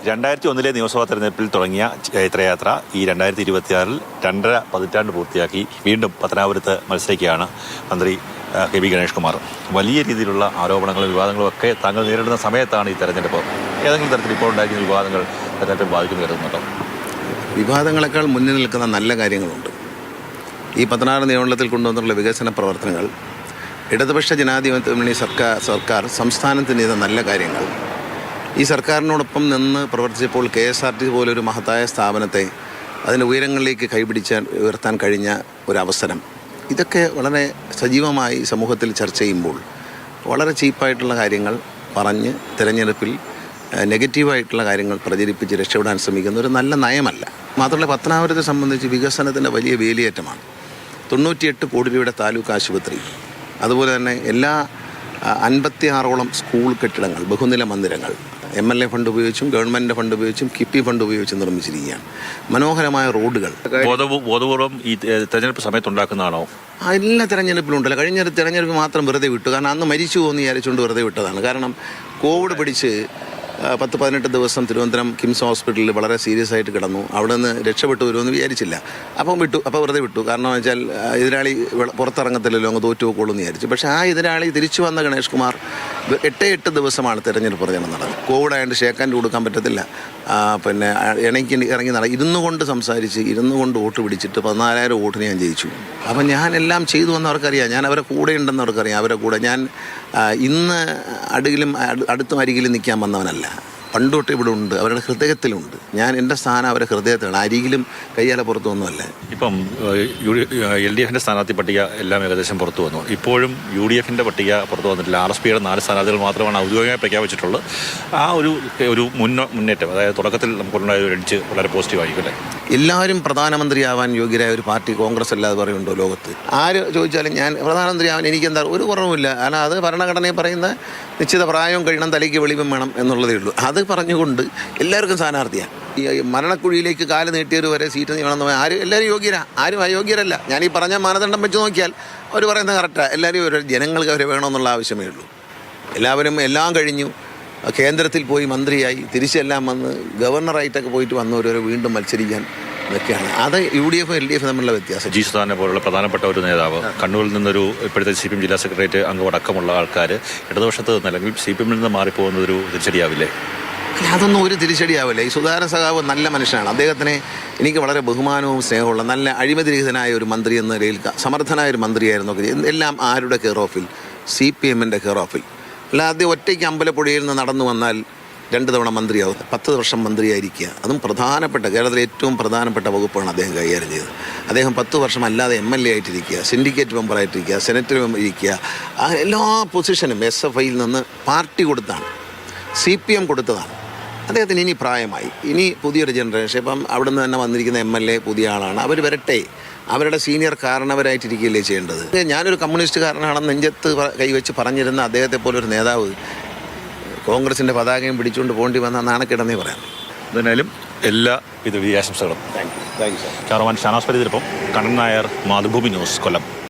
2001 നിയമസഭാ തെരഞ്ഞെടുപ്പിൽ തുടങ്ങിയ ചൈത്രയാത്ര ഈ 2026 2.5 പതിറ്റാണ്ട് പൂർത്തിയാക്കി വീണ്ടും പത്തനാപുരത്ത് മത്സരിക്കുകയാണ് മന്ത്രി കെ.ബി. ഗണേഷ് കുമാർ. വലിയ രീതിയിലുള്ള ആരോപണങ്ങളും വിവാദങ്ങളും ഒക്കെ താങ്കൾ നേരിടുന്ന സമയത്താണ് ഈ തെരഞ്ഞെടുപ്പ്. ഏതെങ്കിലും തരത്തിൽ ഇപ്പോൾ ഉണ്ടായിരിക്കുന്ന വിവാദങ്ങൾ തെരഞ്ഞെടുപ്പിൽ ബാധിക്കുന്നു കരുതുന്നുണ്ടോ? വിവാദങ്ങളെക്കാൾ മുന്നിൽ നിൽക്കുന്ന നല്ല കാര്യങ്ങളുണ്ട്. ഈ 16 നിയമമണ്ഡലത്തിൽ കൊണ്ടുവന്നിട്ടുള്ള വികസന പ്രവർത്തനങ്ങൾ, ഇടതുപക്ഷ ജനാധിപത്യ മുന്നണി സർക്കാർ സംസ്ഥാനത്തിന് ചെയ്ത നല്ല കാര്യങ്ങൾ, ഈ സർക്കാരിനോടൊപ്പം നിന്ന് പ്രവർത്തിച്ചപ്പോൾ KSRTC പോലൊരു മഹത്തായ സ്ഥാപനത്തെ അതിൻ്റെ ഉയരങ്ങളിലേക്ക് ഉയർത്താൻ കഴിഞ്ഞ ഒരവസരം, ഇതൊക്കെ വളരെ സജീവമായി സമൂഹത്തിൽ ചർച്ച ചെയ്യുമ്പോൾ വളരെ ചീപ്പായിട്ടുള്ള കാര്യങ്ങൾ പറഞ്ഞ് തിരഞ്ഞെടുപ്പിൽ നെഗറ്റീവായിട്ടുള്ള കാര്യങ്ങൾ പ്രചരിപ്പിച്ച് രക്ഷപ്പെടാൻ ശ്രമിക്കുന്ന ഒരു നല്ല നയമല്ല. മാത്രമല്ല, പത്തനാപുരത്തെ സംബന്ധിച്ച് വികസനത്തിൻ്റെ വലിയ വേലിയേറ്റമാണ്. 98 കോടി രൂപയുടെ താലൂക്ക് ആശുപത്രി, അതുപോലെ തന്നെ എല്ലാ 56ഓളം സ്കൂൾ കെട്ടിടങ്ങൾ, ബഹുനില മന്ദിരങ്ങൾ MLA ഫണ്ട് ഉപയോഗിച്ചും ഗവൺമെൻറ്റിൻ്റെ ഫണ്ട് ഉപയോഗിച്ചും കിഫ്ബി ഫണ്ട് ഉപയോഗിച്ചും നിർമ്മിച്ചിരിക്കുകയാണ്. മനോഹരമായ റോഡുകൾ ബോധപൂർവം ഈ തെരഞ്ഞെടുപ്പ് സമയത്തുണ്ടാക്കുന്നതാണോ? എല്ലാ തെരഞ്ഞെടുപ്പിലും ഉണ്ടല്ലോ. കഴിഞ്ഞ തെരഞ്ഞെടുപ്പ് മാത്രം വെറുതെ വിട്ടു. കാരണം അന്ന് മരിച്ചു പോകുമെന്ന് വിചാരിച്ചുകൊണ്ട് വെറുതെ വിട്ടതാണ്. കാരണം കോവിഡ് പിടിച്ച് 10-18 ദിവസം തിരുവനന്തപുരം കിംസ് ഹോസ്പിറ്റലിൽ വളരെ സീരിയസ് ആയിട്ട് കിടന്നു. അവിടെ നിന്ന് രക്ഷപ്പെട്ടു വരുമെന്ന് വിചാരിച്ചില്ല. അപ്പം വെറുതെ വിട്ടു. കാരണം വെച്ചാൽ എതിരാളി പുറത്തിറങ്ങത്തില്ലല്ലോ, അങ്ങ് തോറ്റു പോക്കോളൂ എന്ന് വിചാരിച്ചു. പക്ഷേ ആ എതിരാളി തിരിച്ചു വന്ന ഗണേഷ് കുമാർ 8 ദിവസമാണ് തെരഞ്ഞെടുപ്പ് പ്രചരണം നടന്നത്. കോവിഡ് ആയതുകൊണ്ട് ഷേക്കാൻഡ് കൊടുക്കാൻ പറ്റത്തില്ല. പിന്നെ ഇറങ്ങി ഇരുന്നു കൊണ്ട് സംസാരിച്ച്, ഇരുന്നു കൊണ്ട് വോട്ട് പിടിച്ചിട്ട് 14,000 വോട്ടിന് ഞാൻ ജയിച്ചു. അപ്പം ഞാൻ എല്ലാം ചെയ്തു എന്നവർക്കറിയാം. ഞാൻ അവരെ കൂടെ ഉണ്ടെന്ന് അവർക്കറിയാം. അവരെ കൂടെ ഞാൻ ഇന്ന് അടുത്തും അരികിലും നിൽക്കാൻ വന്നവനല്ല. പണ്ടോട്ട് ഇവിടെ ഉണ്ട്, അവരുടെ ഹൃദയത്തിലുണ്ട്. ഞാൻ എൻ്റെ സ്ഥാനം അവരുടെ ഹൃദയത്തിലാണ്, അരികിലും കയ്യാല പുറത്തൊന്നുമല്ല. ഇപ്പം LDFിൻ്റെ സ്ഥാനാർത്ഥി പട്ടിക എല്ലാം ഏകദേശം പുറത്തു വന്നു. ഇപ്പോഴും UDFിൻ്റെ പട്ടിക പുറത്തു വന്നിട്ടില്ല. RSPയുടെ 4 സ്ഥാനാർത്ഥികൾ മാത്രമാണ് ഔദ്യോഗികമായി പ്രഖ്യാപിച്ചിട്ടുള്ളത്. ആ ഒരു മുന്നേറ്റം, അതായത് തുടക്കത്തിൽ നമുക്കുണ്ടായ ഒരു എഡ്ജ് വളരെ പോസിറ്റീവായിരിക്കും അല്ലേ? എല്ലാവരും പ്രധാനമന്ത്രിയാവാൻ യോഗ്യരായ ഒരു പാർട്ടി കോൺഗ്രസ് അല്ലാതെ പറയുന്നുണ്ടോ ലോകത്ത്? ആര് ചോദിച്ചാലും ഞാൻ പ്രധാനമന്ത്രിയാവാൻ എനിക്കെന്താ ഒരു കുറവുമില്ല. കാരണം അത് ഭരണഘടനയെ പറയുന്ന നിശ്ചിത പ്രായവും കഴിയണം, തലയ്ക്ക് വെളിവും വേണം എന്നുള്ളതേ ഉള്ളൂ. അത് പറഞ്ഞുകൊണ്ട് എല്ലാവർക്കും സ്ഥാനാർത്ഥിയാണ്. ഈ മരണക്കുഴിയിലേക്ക് കാല് നീട്ടിയവർ വരെ സീറ്റ് വേണമെന്ന് എല്ലാവരും യോഗ്യരാണ്, ആരും അയോഗ്യരല്ല. ഞാൻ ഈ പറഞ്ഞ മാനദണ്ഡം വെച്ച് നോക്കിയാൽ അവർ പറയുന്നത് കറക്റ്റാണ്. എല്ലാവരും ജനങ്ങൾക്ക് അവരെ വേണമെന്നുള്ള ആവശ്യമേ ഉള്ളൂ. എല്ലാവരും എല്ലാം കഴിഞ്ഞു കേന്ദ്രത്തിൽ പോയി മന്ത്രിയായി തിരിച്ചെല്ലാം വന്ന് ഗവർണറായിട്ടൊക്കെ പോയിട്ട് വന്നവരവരെ വീണ്ടും മത്സരിക്കാൻ ഇതൊക്കെയാണ്. അത് UDFും LDFും തമ്മിലുള്ള വ്യത്യാസം. ജി സുധാകരനെ പോലുള്ള പ്രധാനപ്പെട്ട ഒരു നേതാവ്, കണ്ണൂരിൽ നിന്നൊരു ഇപ്പോഴത്തെ CPM ജില്ലാ സെക്രട്ടേറിയറ്റ് അംഗമടക്കമുള്ള ആൾക്കാർ ഇടതുപക്ഷത്ത് നിന്ന് അല്ലെങ്കിൽ CPMൽ നിന്ന് മാറിപ്പോകുന്നതൊരു തിരിച്ചടിയാവില്ലേ? അതൊന്നും ഒരു തിരിച്ചടിയാവില്ല. ഈ സുധാകരൻ സഖാവ് നല്ല മനുഷ്യനാണ്. അദ്ദേഹത്തിനെ എനിക്ക് വളരെ ബഹുമാനവും സ്നേഹമുള്ള നല്ല അഴിമതിരഹിതനായ ഒരു മന്ത്രി എന്ന നിലയിൽ സമർത്ഥനായ ഒരു മന്ത്രിയായിരുന്നു. എല്ലാം ആരുടെ കെയർ ഓഫിൽ? CPMൻ്റെ കെയർ ഓഫിൽ. അല്ലാതെ ഒറ്റയ്ക്ക് അമ്പലപ്പുഴയിൽ നിന്ന് നടന്നു വന്നാൽ 2 തവണ മന്ത്രിയാവും, 10 വർഷം മന്ത്രിയായിരിക്കുക. അതും പ്രധാനപ്പെട്ട, കേരളത്തിലെ ഏറ്റവും പ്രധാനപ്പെട്ട വകുപ്പാണ് അദ്ദേഹം കൈകാര്യം ചെയ്തത്. അദ്ദേഹം 10 വർഷം അല്ലാതെ MLA ആയിട്ടിരിക്കുക, സിൻഡിക്കേറ്റ് മെമ്പറായിട്ടിരിക്കുക, സെനറ്റ് മെമ്പർ ഇരിക്കുക. ആ എല്ലാ പൊസിഷനും SFIയിൽ നിന്ന് പാർട്ടി കൊടുത്താണ്, CPM കൊടുത്തതാണ്. അദ്ദേഹത്തിന് ഇനി പ്രായമായി, ഇനി പുതിയൊരു ജനറേഷൻ. ഇപ്പം അവിടെ നിന്ന് തന്നെ വന്നിരിക്കുന്ന MLA പുതിയ ആളാണ്. അവർ വരട്ടെ, അവരുടെ സീനിയർ കാരണവരായിട്ടിരിക്കുകയല്ലേ ചെയ്യേണ്ടത്. ഞാനൊരു കമ്മ്യൂണിസ്റ്റുകാരനാണെന്ന് നെഞ്ചത്ത് കൈവച്ച് പറഞ്ഞിരുന്ന അദ്ദേഹത്തെ പോലൊരു നേതാവ് കോൺഗ്രസിൻ്റെ പതാകയും പിടിച്ചുകൊണ്ട് പോകേണ്ടി വന്ന നാണക്കേടെന്നേ പറയാം. എന്തായാലും എല്ലാ വിധ ആശംസകളും. Thank you. ക്യാമറമാൻ ഷാനാസ് പരിതിരപ്പം, കണ്ണൻ നായർ, മാതൃഭൂമി ന്യൂസ്, കൊല്ലം.